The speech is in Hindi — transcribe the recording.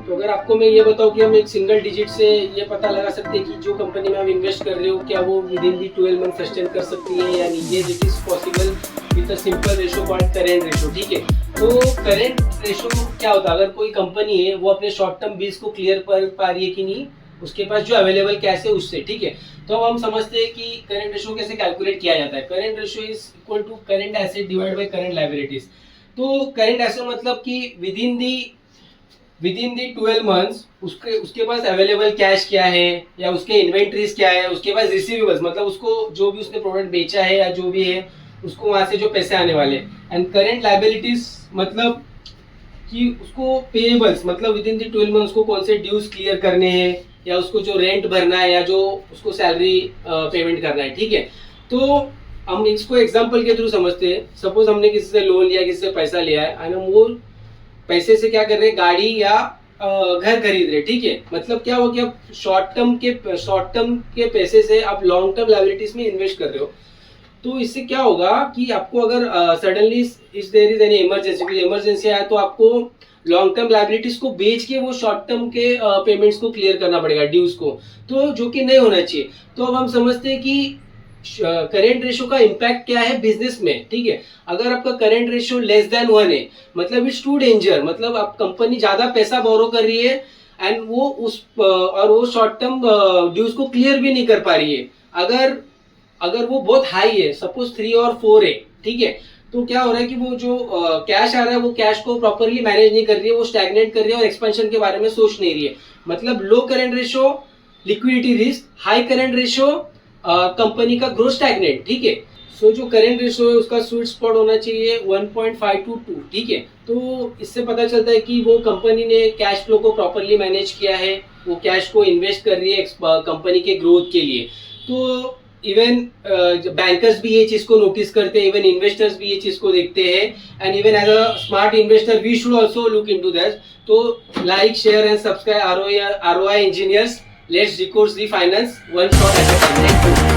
तो अगर आपको मैं ये बताऊं कि हम एक सिंगल डिजिट से ये पता लगा सकते हैं कि जो कंपनी में आप इन्वेस्ट कर रहे हो क्या वो with in the 12 month sustain कर सकती है या नहीं, ये it is possible with a simple ratio called current ratio. ठीक है, तो करेंट रेशो क्या होता है, अगर कोई कंपनी है वो अपने शॉर्ट टर्म बिल्स को क्लियर कर पा रही है कि नहीं, उसके पास जो अवेलेबल कैश है उससे। ठीक है, तो अब हम समझते हैं कि करेंट रेशो कैसे कैलकुलेट किया जाता है। Current ratio is equal to current asset divide by current liabilities. तो करेंट एसेट मतलब कि विद इन दी 12 मंथ्स उसके पास अवेलेबल कैश क्या है या उसके इन्वेंट्रीज क्या है, उसके पास रिसीवेबल्स मतलब उसको जो भी उसने प्रोडक्ट बेचा है या जो भी है उसको वहां से जो पैसे आने वाले। एंड करेंट लायबिलिटीज मतलब कि उसको पेएबल्स मतलब विद इन दी 12 मंथ्स को कौन से ड्यूज क्लियर करने हैं या उसको जो रेंट भरना है या जो उसको सैलरी पेमेंट करना है। ठीक है, तो हम इसको एग्जांपल के थ्रू समझते हैं। सपोज हमने किसी से लोन लिया, किसी से पैसा लिया है एंड हम वो पैसे से क्या कर रहे हैं, गाड़ी या घर खरीद रहे। ठीक है, मतलब क्या हो गया, शॉर्ट टर्म के पैसे से आप लॉन्ग टर्म लायबिलिटीज में इन्वेस्ट कर रहे हो। तो इससे क्या होगा कि आपको अगर suddenly if there is any emergency, कोई इमरजेंसी आया तो आपको लॉन्ग टर्म लायबिलिटीज को बेच के वो शॉर्ट टर्म के पेमेंट्स को क्लियर करना पड़ेगा, ड्यूज को, तो जो कि नहीं होना चाहिए। तो अब हम समझते हैं कि करेंट रेशो का इम्पैक्ट क्या है बिजनेस में। ठीक है, अगर आपका करेंट रेशो लेस देन 1 है मतलब इट्स टू डेंजर, मतलब आप कंपनी ज्यादा पैसा बोरो कर रही है एंड वो वो शॉर्ट टर्म ड्यूज को क्लियर भी नहीं कर पा रही है। अगर वो बहुत हाई है, सपोज 3 और 4 है, ठीक है, तो क्या हो रहा है कि वो जो कैश आ रहा है वो कैश को प्रॉपरली मैनेज नहीं कर रही है, वो स्टैग्नेट कर रही है और एक्सपेंशन के बारे में सोच नहीं रही है। मतलब low current ratio liquidity risk, high current ratio company का ग्रोथ स्टैग्नेट। ठीक है, सो जो करेंट रेशो है उसका स्वीट स्पॉट होना चाहिए 1.5 to 2। ठीक है, तो इससे पता चलता है कि वो कंपनी ने कैश फ्लो को प्रॉपरली मैनेज किया है, वो कैश को इन्वेस्ट कर रही है कंपनी के ग्रोथ के लिए। तो इवन बैंकर्स भी ये चीज को नोटिस करते हैं, इवन इन्वेस्टर्स भी ये चीज को देखते हैं and even as a smart investor we should also look into that. तो like, share and subscribe ROI engineers, let's decode the finance one shot at a time.